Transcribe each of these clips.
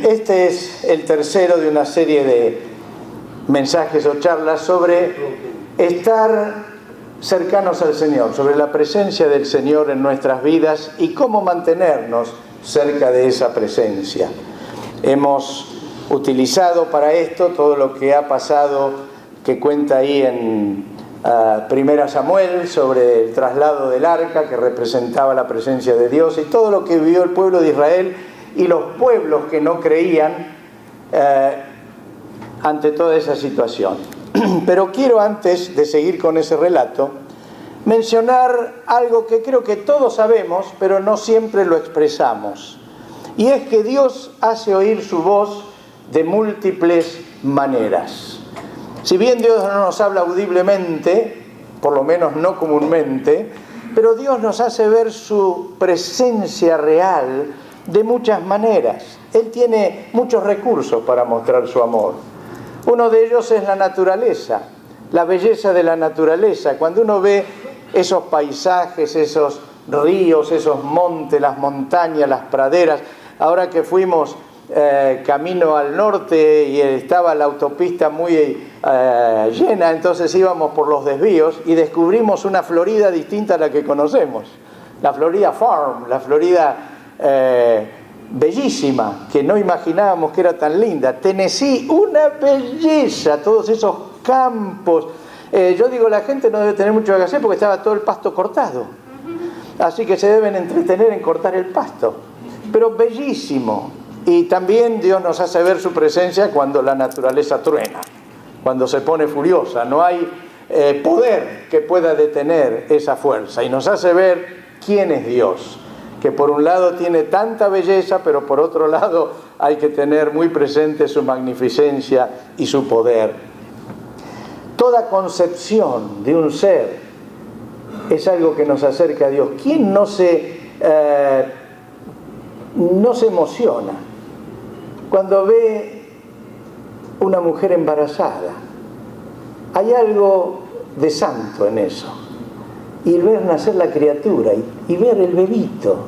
Este es el tercero de una serie de mensajes o charlas sobre estar cercanos al Señor, sobre la presencia del Señor en nuestras vidas y cómo mantenernos cerca de esa presencia. Hemos utilizado para esto todo lo que ha pasado, que cuenta ahí en Primera Samuel, sobre el traslado del arca que representaba la presencia de Dios, y todo lo que vivió el pueblo de Israel y los pueblos que no creían ante toda esa situación. Pero quiero, antes de seguir con ese relato, mencionar algo que creo que todos sabemos, pero no siempre lo expresamos. Y es que Dios hace oír su voz de múltiples maneras. Si bien Dios no nos habla audiblemente, por lo menos no comúnmente, pero Dios nos hace ver su presencia real de muchas maneras. Él tiene muchos recursos para mostrar su amor. Uno de ellos es la naturaleza, la belleza de la naturaleza. Cuando uno ve esos paisajes, esos ríos, esos montes, las montañas, las praderas. Ahora que fuimos camino al norte y estaba la autopista muy llena, entonces íbamos por los desvíos y descubrimos una Florida distinta a la que conocemos. La Florida Farm, la Florida bellísima, que no imaginábamos que era tan linda. Tennessee, una belleza, todos esos campos. Yo digo, la gente no debe tener mucho que hacer porque estaba todo el pasto cortado. Así que se deben entretener en cortar el pasto. Pero bellísimo. Y también Dios nos hace ver su presencia cuando la naturaleza truena, cuando se pone furiosa. No hay poder que pueda detener esa fuerza. Y nos hace ver quién es Dios, que por un lado tiene tanta belleza, pero por otro lado hay que tener muy presente su magnificencia y su poder. Toda concepción de un ser es algo que nos acerca a Dios. ¿Quién no se emociona cuando ve una mujer embarazada? Hay algo de santo en eso. Y ver nacer la criatura y ver el bebito.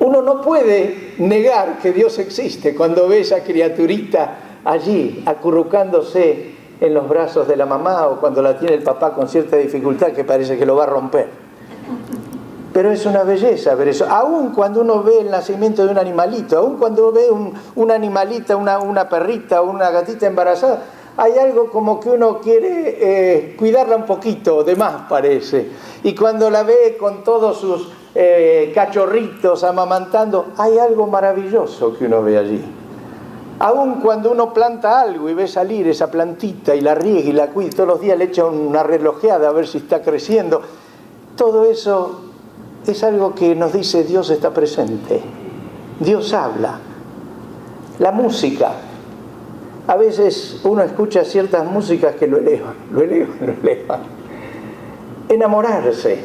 Uno no puede negar que Dios existe cuando ve esa criaturita allí, acurrucándose en los brazos de la mamá, o cuando la tiene el papá con cierta dificultad que parece que lo va a romper. Pero es una belleza ver eso. Aún cuando uno ve el nacimiento de un animalito, aún cuando ve una animalita, una perrita o una gatita embarazada, hay algo como que uno quiere cuidarla un poquito, de más parece. Y cuando la ve con todos sus cachorritos amamantando, hay algo maravilloso que uno ve allí. Aún cuando uno planta algo y ve salir esa plantita y la riega y la cuida, todos los días le echa una relojeada a ver si está creciendo, todo eso es algo que nos dice Dios está presente. Dios habla. La música. A veces uno escucha ciertas músicas que lo elevan. Enamorarse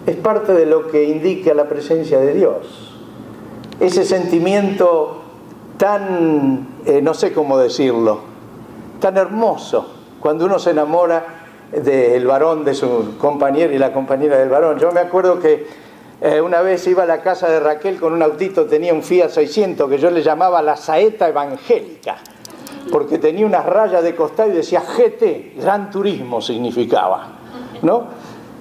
es parte de lo que indica la presencia de Dios. Ese sentimiento tan, no sé cómo decirlo, tan hermoso, cuando uno se enamora del varón, de su compañera y la compañera del varón. Yo me acuerdo que una vez iba a la casa de Raquel con un autito, tenía un Fiat 600 que yo le llamaba la saeta evangélica, porque tenía unas rayas de costado y decía GT, Gran Turismo significaba, ¿no?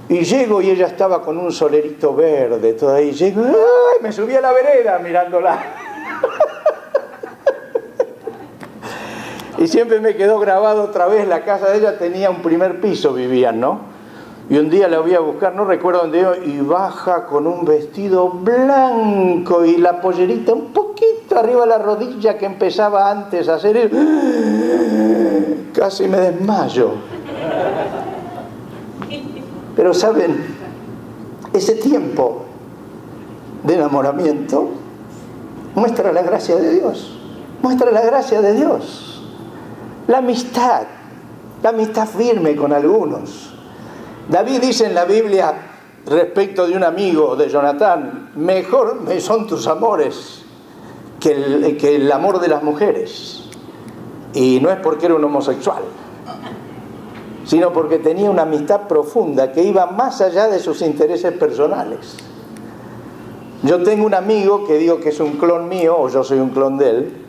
Y llego y ella estaba con un solerito verde, todo ahí, llego, ¡ay! Me subí a la vereda mirándola. Y siempre me quedó grabado otra vez, la casa de ella tenía un primer piso, vivían, ¿no? Y un día la voy a buscar, no recuerdo dónde iba, y baja con un vestido blanco y la pollerita un poquito arriba de la rodilla que empezaba antes a hacer casi me desmayo. Pero saben, ese tiempo de enamoramiento muestra la gracia de Dios, muestra la gracia de Dios. La amistad firme con algunos. David dice en la Biblia respecto de un amigo de Jonatán, mejor me son tus amores que el amor de las mujeres. Y no es porque era un homosexual, sino porque tenía una amistad profunda que iba más allá de sus intereses personales. Yo tengo un amigo que digo que es un clon mío, o yo soy un clon de él,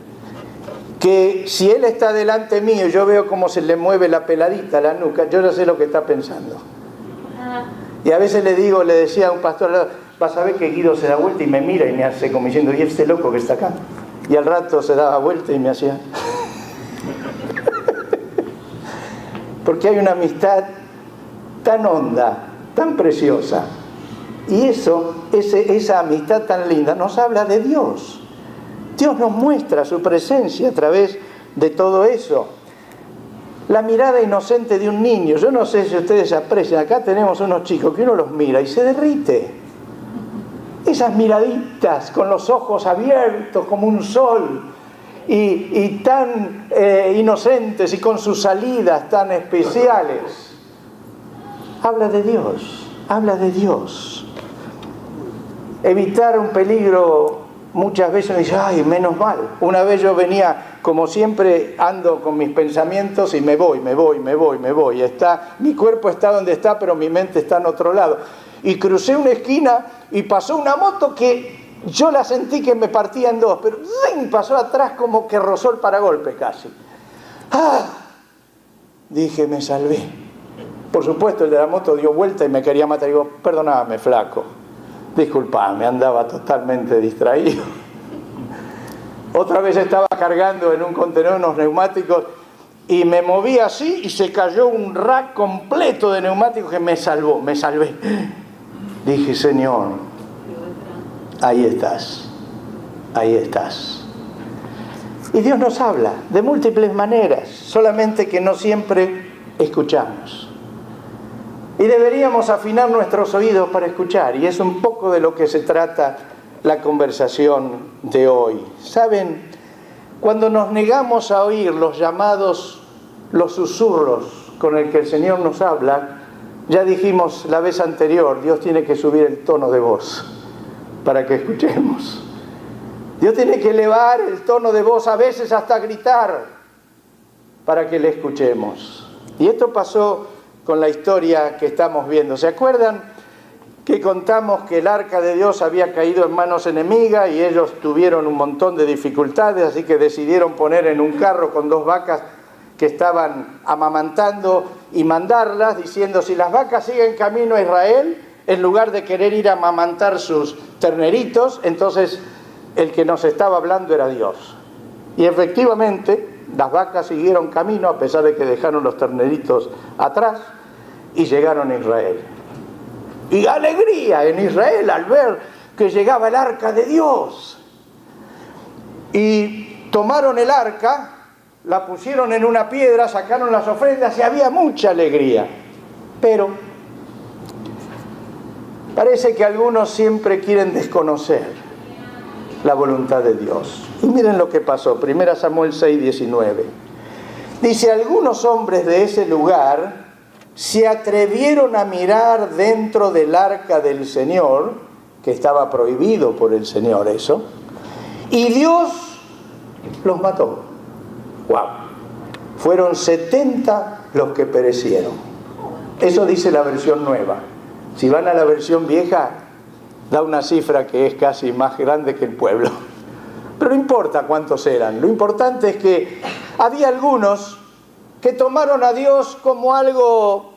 que si él está delante mío y yo veo cómo se le mueve la peladita, la nuca, yo ya sé lo que está pensando. Y a veces le decía a un pastor, vas a ver que Guido se da vuelta y me mira y me hace como diciendo, ¿y este loco que está acá? Y al rato se daba vuelta y me hacía... Porque hay una amistad tan honda, tan preciosa. Y esa amistad tan linda nos habla de Dios. Dios nos muestra su presencia a través de todo eso. La mirada inocente de un niño. Yo no sé si ustedes aprecian. Acá tenemos unos chicos que uno los mira y se derrite. Esas miraditas con los ojos abiertos como un sol y tan inocentes y con sus salidas tan especiales. Habla de Dios, habla de Dios. Evitar un peligro, muchas veces me dice, ay, menos mal. Una vez yo venía, como siempre, ando con mis pensamientos y me voy. Mi cuerpo está donde está, pero mi mente está en otro lado. Y crucé una esquina y pasó una moto que yo la sentí que me partía en dos, pero ¡zing!, pasó atrás como que rozó el paragolpe casi. ¡Ah! Dije, me salvé. Por supuesto, el de la moto dio vuelta y me quería matar. Digo, perdóname, flaco. Disculpame, andaba totalmente distraído. Otra vez estaba cargando en un contenedor unos neumáticos y me moví así y se cayó un rack completo de neumáticos que me salvé. Dije, Señor, ahí estás. Y Dios nos habla de múltiples maneras, solamente que no siempre escuchamos. Y deberíamos afinar nuestros oídos para escuchar, y es un poco de lo que se trata la conversación de hoy. ¿Saben? Cuando nos negamos a oír los llamados, los susurros con el que el Señor nos habla, ya dijimos la vez anterior, Dios tiene que subir el tono de voz para que escuchemos. Dios tiene que elevar el tono de voz, a veces hasta gritar, para que le escuchemos. Y esto pasó con la historia que estamos viendo. ¿Se acuerdan que contamos que el arca de Dios había caído en manos enemigas y ellos tuvieron un montón de dificultades, así que decidieron poner en un carro con 2 vacas que estaban amamantando y mandarlas, diciendo, si las vacas siguen camino a Israel, en lugar de querer ir a amamantar sus terneritos, entonces el que nos estaba hablando era Dios. Y efectivamente, las vacas siguieron camino, a pesar de que dejaron los terneritos atrás, y llegaron a Israel. Y alegría en Israel al ver que llegaba el arca de Dios. Y tomaron el arca, la pusieron en una piedra, sacaron las ofrendas y había mucha alegría. Pero parece que algunos siempre quieren desconocer la voluntad de Dios. Y miren lo que pasó, 1 Samuel 6:19. Dice, algunos hombres de ese lugar se atrevieron a mirar dentro del arca del Señor, que estaba prohibido por el Señor eso, y Dios los mató. ¡Wow! Fueron 70 los que perecieron. Eso dice la versión nueva. Si van a la versión vieja, da una cifra que es casi más grande que el pueblo. Pero no importa cuántos eran. Lo importante es que había algunos que tomaron a Dios como algo,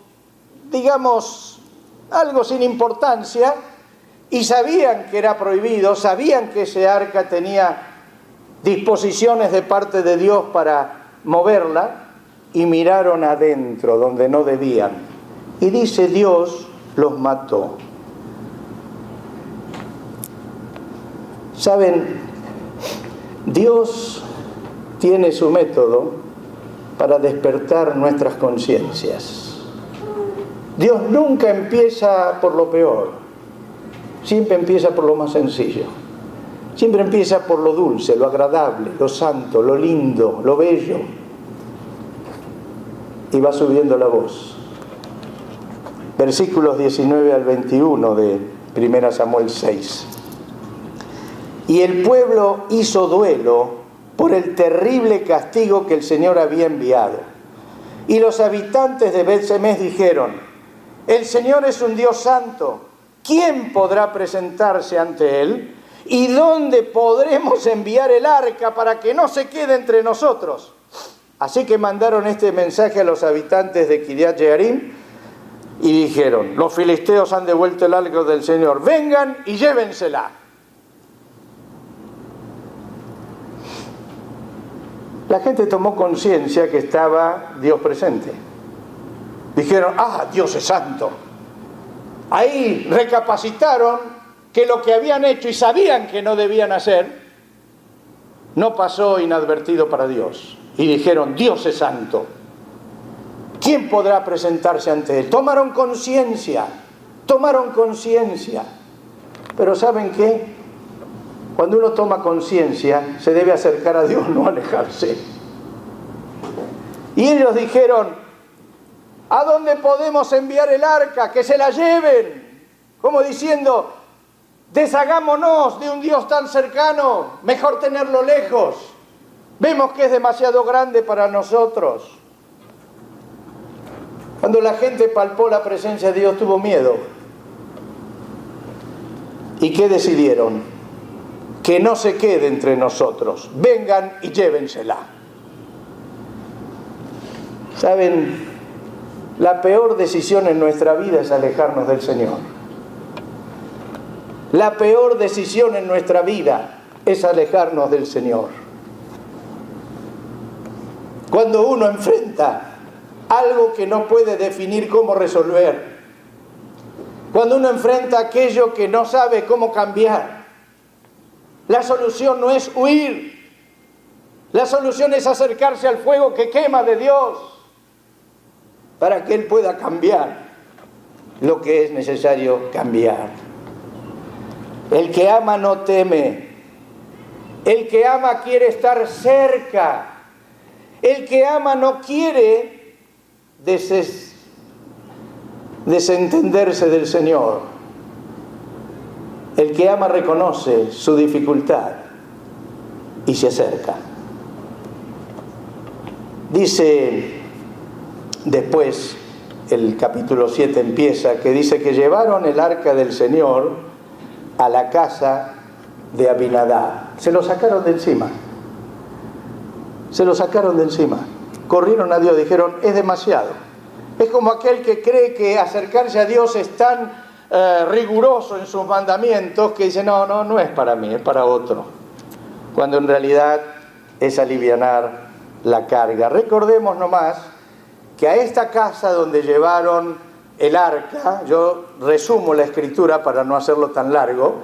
digamos, algo sin importancia, y sabían que era prohibido, sabían que ese arca tenía disposiciones de parte de Dios para moverla, y miraron adentro donde no debían. Y dice, Dios los mató. ¿Saben? Dios tiene su método para despertar nuestras conciencias. Dios nunca empieza por lo peor, siempre empieza por lo más sencillo. Siempre empieza por lo dulce, lo agradable, lo santo, lo lindo, lo bello. Y va subiendo la voz. Versículos 19 al 21 de 1 Samuel 6. Y el pueblo hizo duelo por el terrible castigo que el Señor había enviado. Y los habitantes de Bet-Semes dijeron, el Señor es un Dios santo, ¿quién podrá presentarse ante él? ¿Y dónde podremos enviar el arca para que no se quede entre nosotros? Así que mandaron este mensaje a los habitantes de Kiriat Jearim y dijeron: los filisteos han devuelto el arca del Señor, vengan y llévensela. La gente tomó conciencia que estaba Dios presente. Dijeron: Dios es santo. Ahí recapacitaron que lo que habían hecho y sabían que no debían hacer, no pasó inadvertido para Dios. Y dijeron: Dios es santo. ¿Quién podrá presentarse ante él? Tomaron conciencia. Pero ¿saben qué? Cuando uno toma conciencia, se debe acercar a Dios, no alejarse. Y ellos dijeron: ¿a dónde podemos enviar el arca? Que se la lleven. Como diciendo: deshagámonos de un Dios tan cercano, mejor tenerlo lejos. Vemos que es demasiado grande para nosotros. Cuando la gente palpó la presencia de Dios, tuvo miedo. ¿Y qué decidieron? Que no se quede entre nosotros. Vengan y llévensela. ¿Saben? La peor decisión en nuestra vida es alejarnos del Señor. La peor decisión en nuestra vida es alejarnos del Señor. Cuando uno enfrenta algo que no puede definir cómo resolver, cuando uno enfrenta aquello que no sabe cómo cambiar, la solución no es huir, la solución es acercarse al fuego que quema de Dios, para que Él pueda cambiar lo que es necesario cambiar. El que ama no teme. El que ama quiere estar cerca. El que ama no quiere desentenderse del Señor. El que ama reconoce su dificultad y se acerca. Dice después, el capítulo 7 empieza, que dice que llevaron el arca del Señor a la casa de Abinadab. Se lo sacaron de encima. Corrieron a Dios, dijeron: es demasiado. Es como aquel que cree que acercarse a Dios es tan riguroso en sus mandamientos que dice: no es para mí, es para otro. Cuando en realidad es alivianar la carga. Recordemos nomás que a esta casa donde llevaron el arca, yo resumo la escritura para no hacerlo tan largo,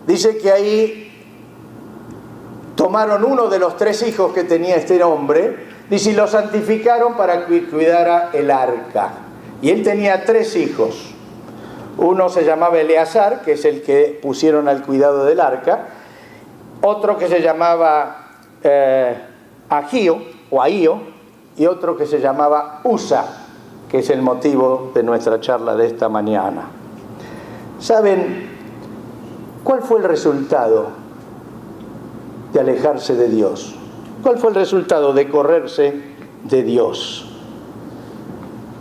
dice que ahí tomaron uno de los 3 hijos que tenía este hombre, dice, y lo santificaron para que cuidara el arca. Y él tenía 3 hijos. Uno se llamaba Eleazar, que es el que pusieron al cuidado del arca. Otro que se llamaba Ahío, y otro que se llamaba Usa, que es el motivo de nuestra charla de esta mañana. ¿Saben cuál fue el resultado de alejarse de Dios? ¿Cuál fue el resultado de correrse de Dios?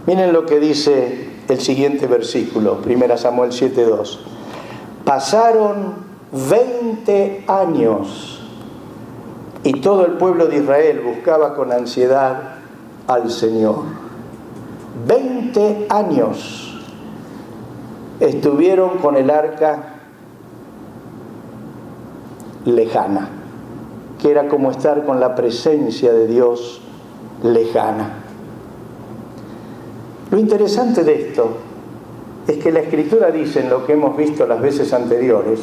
Miren lo que dice el siguiente versículo, 1 Samuel 7:2. Pasaron 20 años y todo el pueblo de Israel buscaba con ansiedad al Señor. 20 años estuvieron con el arca lejana, que era como estar con la presencia de Dios lejana. Lo interesante de esto es que la Escritura dice, en lo que hemos visto las veces anteriores,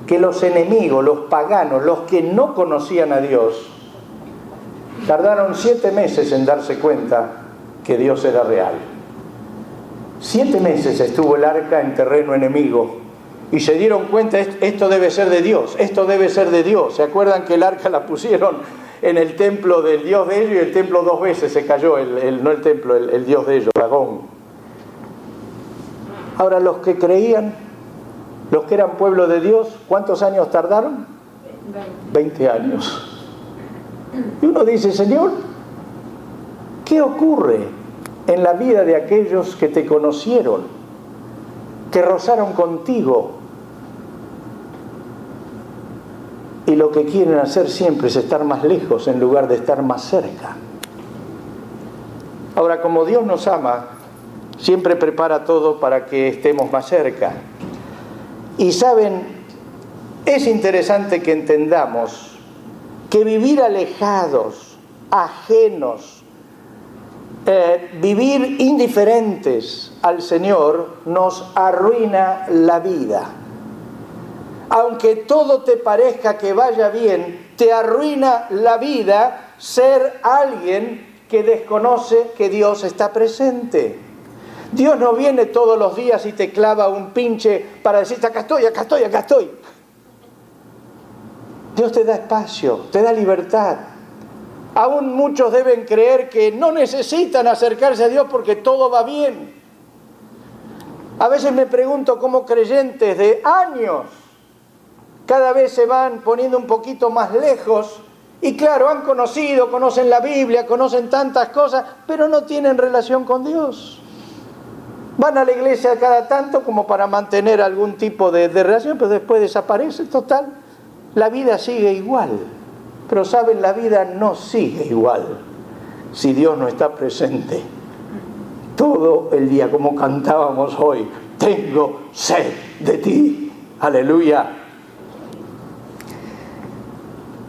que los enemigos, los paganos, los que no conocían a Dios, tardaron 7 meses en darse cuenta que Dios era real. 7 meses estuvo el arca en terreno enemigo y se dieron cuenta, esto debe ser de Dios, esto debe ser de Dios. ¿Se acuerdan que el arca la pusieron en el templo del Dios de ellos y el templo 2 veces se cayó, el Dios de ellos, Dagón? Ahora, los que creían, los que eran pueblo de Dios, ¿cuántos años tardaron? 20 años. Y uno dice, Señor, ¿qué ocurre en la vida de aquellos que te conocieron, que rozaron contigo. Y lo que quieren hacer siempre es estar más lejos en lugar de estar más cerca. Ahora, como Dios nos ama, siempre prepara todo para que estemos más cerca. Y saben, es interesante que entendamos que vivir alejados, ajenos, vivir indiferentes al Señor nos arruina la vida. Aunque todo te parezca que vaya bien, te arruina la vida ser alguien que desconoce que Dios está presente. Dios no viene todos los días y te clava un pinche para decirte acá estoy, acá estoy, acá estoy. Dios te da espacio, te da libertad. Aún muchos deben creer que no necesitan acercarse a Dios porque todo va bien. A veces me pregunto cómo creyentes de años cada vez se van poniendo un poquito más lejos y claro, conocen la Biblia, conocen tantas cosas, pero no tienen relación con Dios. Van a la iglesia cada tanto como para mantener algún tipo de relación, pero después desaparece, total. La vida sigue igual, pero saben, la vida no sigue igual si Dios no está presente. Todo el día, como cantábamos hoy, tengo sed de ti. Aleluya.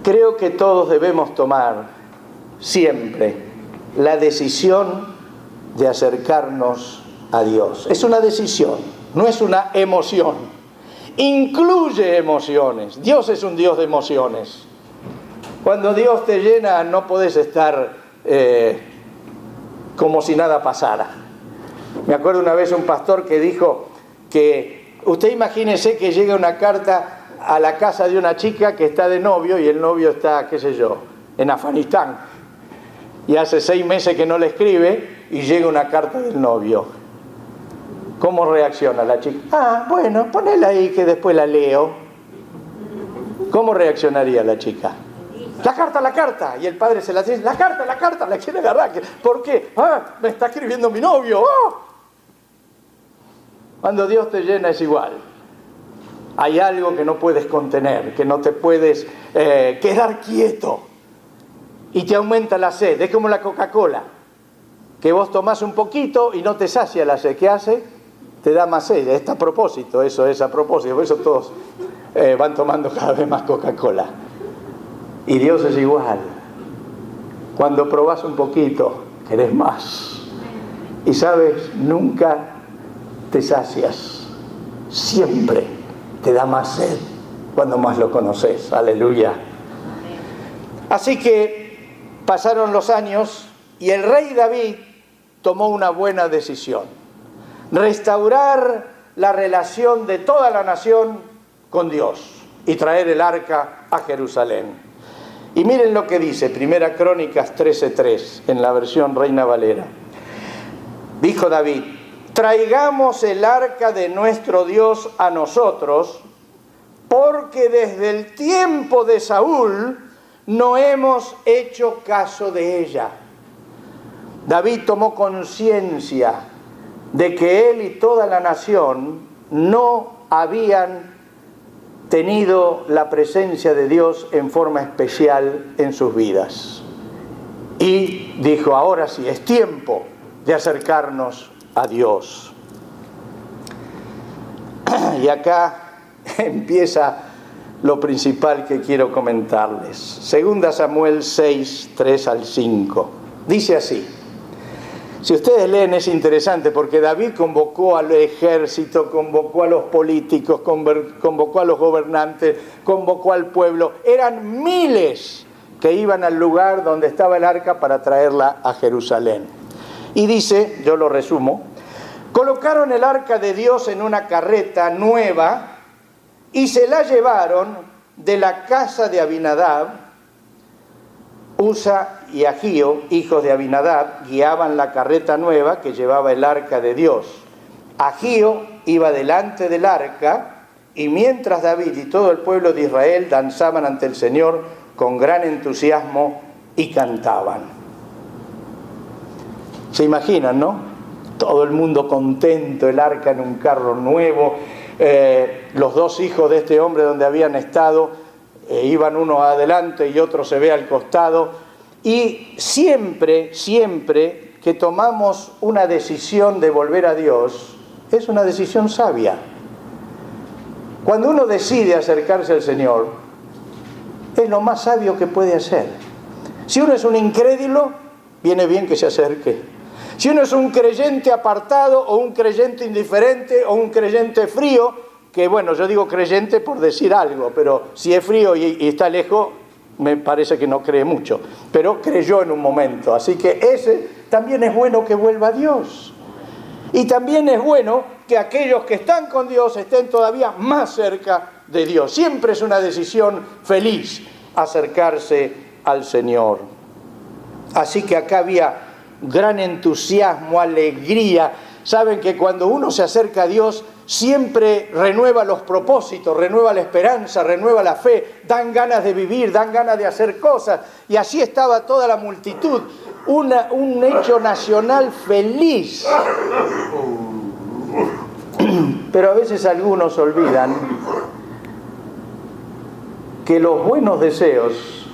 Creo que todos debemos tomar siempre la decisión de acercarnos a Dios. Es una decisión, no es una emoción. Incluye emociones. Dios es un Dios de emociones. Cuando Dios te llena, no podés estar como si nada pasara. Me acuerdo una vez un pastor que dijo que usted imagínese que llega una carta a la casa de una chica que está de novio y el novio está, qué sé yo, en Afganistán. Y hace 6 meses que no le escribe y llega una carta del novio. ¿Cómo reacciona la chica? Bueno, ponela ahí que después la leo. ¿Cómo reaccionaría la chica? La carta. Y el padre se la dice, la carta, la quiere agarrar. ¿Por qué? Me está escribiendo mi novio. Cuando Dios te llena es igual. Hay algo que no puedes contener, que no te puedes quedar quieto. Y te aumenta la sed. Es como la Coca-Cola, que vos tomás un poquito y no te sacia la sed. ¿Qué hace? Te da más sed. Es a propósito, eso es a propósito. Por eso todos van tomando cada vez más Coca-Cola. Y Dios es igual. Cuando probás un poquito, querés más. Y sabes, nunca te sacias. Siempre te da más sed cuando más lo conoces. Aleluya. Así que pasaron los años y el rey David tomó una buena decisión: restaurar la relación de toda la nación con Dios y traer el arca a Jerusalén. Y miren lo que dice 1 Crónicas 13:3 en la versión Reina Valera. Dijo David: traigamos el arca de nuestro Dios a nosotros, porque desde el tiempo de Saúl no hemos hecho caso de ella. David tomó conciencia de que él y toda la nación no habían tenido la presencia de Dios en forma especial en sus vidas. Y dijo, ahora sí, es tiempo de acercarnos a Dios. Y acá empieza lo principal que quiero comentarles. Segunda Samuel 6, 3 al 5. Dice así. Si ustedes leen es interesante porque David convocó al ejército, convocó a los políticos, convocó a los gobernantes, convocó al pueblo. Eran miles que iban al lugar donde estaba el arca para traerla a Jerusalén. Y dice, yo lo resumo, colocaron el arca de Dios en una carreta nueva y se la llevaron de la casa de Abinadab. Usa y Agío, hijos de Abinadab, guiaban la carreta nueva que llevaba el arca de Dios. Agío iba delante del arca, y mientras David y todo el pueblo de Israel danzaban ante el Señor con gran entusiasmo y cantaban. ¿Se imaginan, no? todo el mundo contento, el arca en un carro nuevo, los dos hijos de este hombre donde habían estado, iban uno adelante y otro se ve al costado, y siempre que tomamos una decisión de volver a Dios, es una decisión sabia. Cuando uno decide acercarse al Señor, es lo más sabio que puede hacer. Si uno es un incrédulo, viene bien que se acerque. Si uno es un creyente apartado o un creyente indiferente o un creyente frío, que bueno, yo digo creyente por decir algo, pero si es frío y está lejos, me parece que no cree mucho, pero creyó en un momento. Así que ese también es bueno que vuelva a Dios. Y también es bueno que aquellos que están con Dios estén todavía más cerca de Dios. Siempre es una decisión feliz acercarse al Señor. Así que acá había gran entusiasmo, alegría. Saben que cuando uno se acerca a Dios, siempre renueva los propósitos, renueva la esperanza, renueva la fe, dan ganas de vivir, dan ganas de hacer cosas. Y así estaba toda la multitud, un hecho nacional feliz. Pero a veces algunos olvidan que los buenos deseos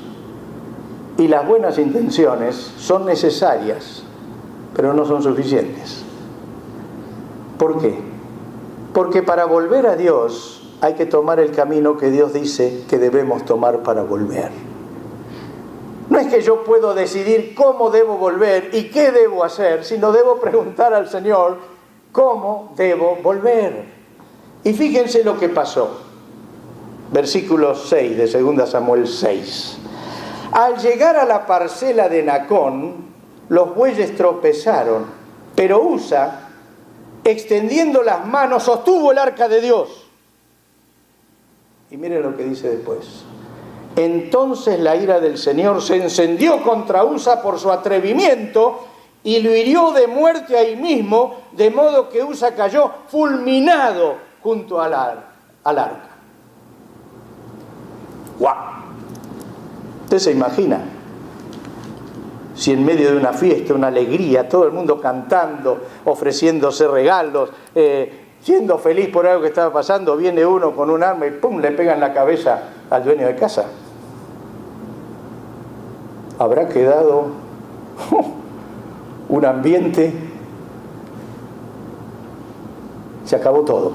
y las buenas intenciones son necesarias, pero no son suficientes. ¿Por qué? Porque para volver a Dios hay que tomar el camino que Dios dice que debemos tomar para volver. No es que yo puedo decidir cómo debo volver y qué debo hacer, sino debo preguntar al Señor cómo debo volver. Y fíjense lo que pasó. Versículo 6 de 2 Samuel 6. Al llegar a la parcela de Nacón, los bueyes tropezaron, pero Usa, extendiendo las manos, sostuvo el arca de Dios. Y miren lo que dice después. Entonces la ira del Señor se encendió contra Usa por su atrevimiento y lo hirió de muerte ahí mismo, de modo que Usa cayó fulminado junto al arca. ¡Guau! ¿Usted se imagina? Si en medio de una fiesta, una alegría, todo el mundo cantando, ofreciéndose regalos, siendo feliz por algo que estaba pasando, viene uno con un arma y ¡pum!, le pega en la cabeza al dueño de casa. Habrá quedado un ambiente, se acabó todo.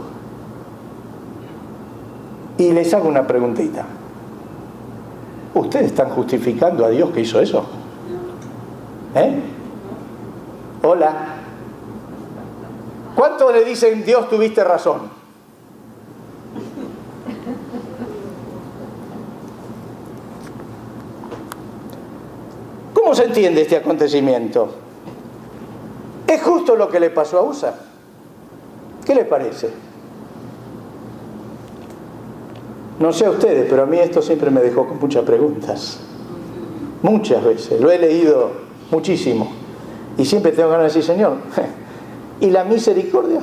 Y les hago una preguntita. ¿Ustedes están justificando a Dios que hizo eso? Hola. ¿Cuántos le dicen Dios tuviste razón? ¿Cómo se entiende este acontecimiento? ¿Es justo lo que le pasó a Usa? ¿Qué les parece? No sé a ustedes, pero a mí esto siempre me dejó con muchas preguntas. Muchas veces. Lo he leído muchísimo. Y siempre tengo ganas de decir, Señor, ¿y la misericordia?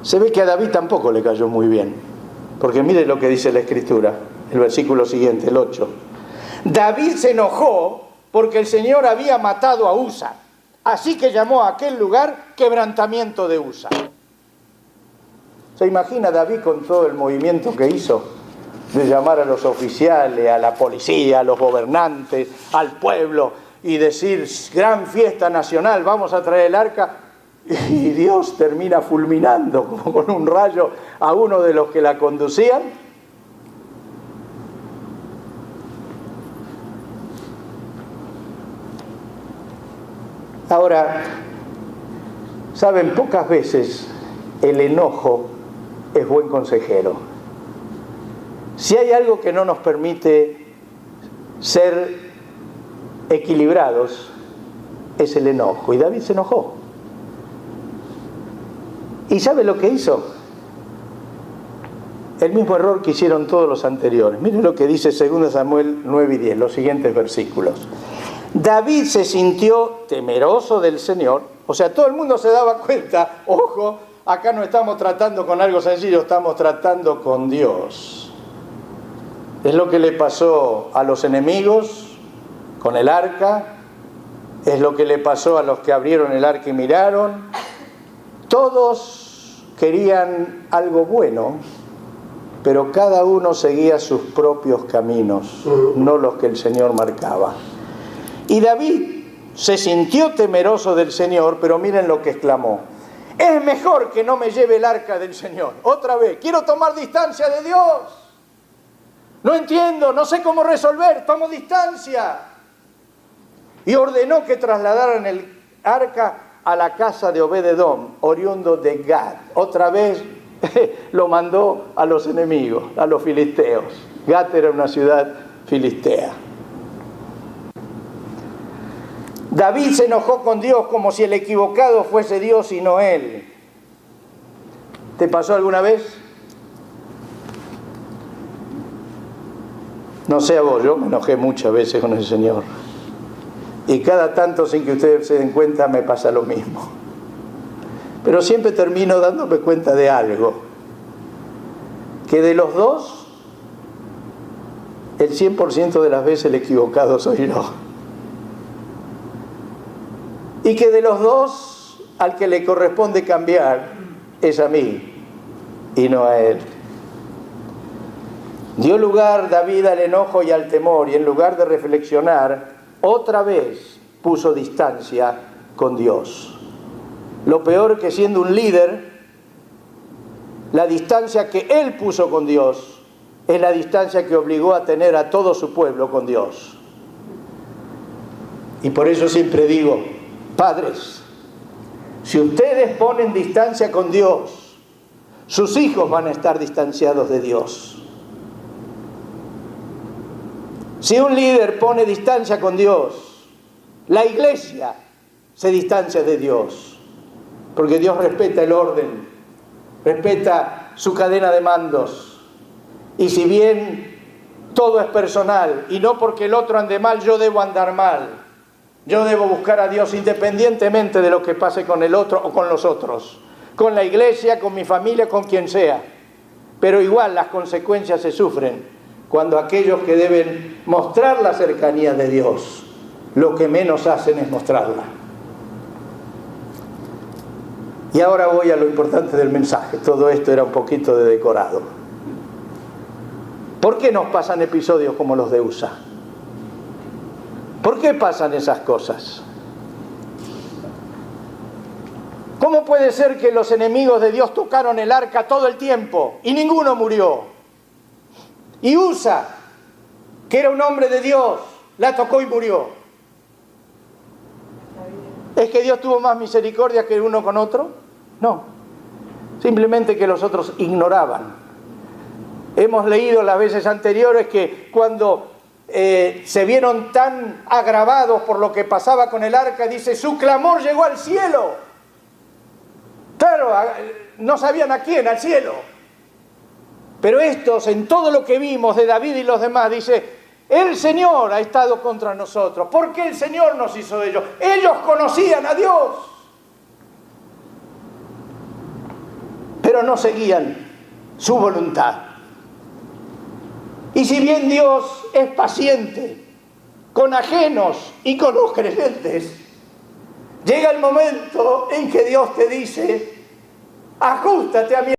Se ve que a David tampoco le cayó muy bien. Porque mire lo que dice la Escritura, el versículo siguiente, el 8. David se enojó porque el Señor había matado a Usa. Así que llamó a aquel lugar quebrantamiento de Usa. ¿Se imagina David con todo el movimiento que hizo? De llamar a los oficiales, a la policía, a los gobernantes, al pueblo y decir, gran fiesta nacional, vamos a traer el arca. Y Dios termina fulminando como con un rayo a uno de los que la conducían. Ahora, saben, pocas veces el enojo es buen consejero. Si hay algo que no nos permite ser equilibrados, es el enojo. Y David se enojó. ¿Y sabe lo que hizo? El mismo error que hicieron todos los anteriores. Miren lo que dice 2 Samuel 9 y 10, los siguientes versículos. David se sintió temeroso del Señor. O sea, todo el mundo se daba cuenta, ojo, acá no estamos tratando con algo sencillo, estamos tratando con Dios. Es lo que le pasó a los enemigos con el arca, es lo que le pasó a los que abrieron el arca y miraron. Todos querían algo bueno, pero cada uno seguía sus propios caminos, no los que el Señor marcaba. Y David se sintió temeroso del Señor, pero miren lo que exclamó: es mejor que no me lleve el arca del Señor. Otra vez, quiero tomar distancia de Dios. No entiendo, no sé cómo resolver, tomo distancia. Y ordenó que trasladaran el arca a la casa de Obed-edom, oriundo de Gad. Otra vez lo mandó a los enemigos, a los filisteos. Gad era una ciudad filistea. David se enojó con Dios como si el equivocado fuese Dios y no él. ¿Te pasó alguna vez? No sé a vos, yo me enojé muchas veces con el Señor. Y cada tanto, sin que ustedes se den cuenta, me pasa lo mismo. Pero siempre termino dándome cuenta de algo. Que de los dos, el 100% de las veces el equivocado soy yo. Y que de los dos, al que le corresponde cambiar es a mí y no a él. Dio lugar David al enojo y al temor, y en lugar de reflexionar, otra vez puso distancia con Dios. Lo peor que siendo un líder, la distancia que él puso con Dios es la distancia que obligó a tener a todo su pueblo con Dios. Y por eso siempre digo: padres, si ustedes ponen distancia con Dios, sus hijos van a estar distanciados de Dios. Si un líder pone distancia con Dios, la iglesia se distancia de Dios, porque Dios respeta el orden, respeta su cadena de mandos. Y si bien todo es personal, y no porque el otro ande mal, yo debo andar mal. Yo debo buscar a Dios independientemente de lo que pase con el otro o con los otros, con la iglesia, con mi familia, con quien sea. Pero igual las consecuencias se sufren cuando aquellos que deben mostrar la cercanía de Dios, lo que menos hacen es mostrarla. Y ahora voy a lo importante del mensaje. Todo esto era un poquito de decorado. ¿Por qué nos pasan episodios como los de Usa? ¿Por qué pasan esas cosas? ¿Cómo puede ser que los enemigos de Dios tocaron el arca todo el tiempo y ninguno murió? Y Usa, que era un hombre de Dios, la tocó y murió. ¿Es que Dios tuvo más misericordia que uno con otro? No. Simplemente que los otros ignoraban. Hemos leído las veces anteriores que cuando se vieron tan agravados por lo que pasaba con el arca, dice, su clamor llegó al cielo. Claro, no sabían a quién, al cielo. Pero estos, en todo lo que vimos de David y los demás, dice, el Señor ha estado contra nosotros. ¿Por qué el Señor nos hizo ellos? Ellos conocían a Dios, pero no seguían su voluntad. Y si bien Dios es paciente con ajenos y con los creyentes, llega el momento en que Dios te dice, ajústate a mi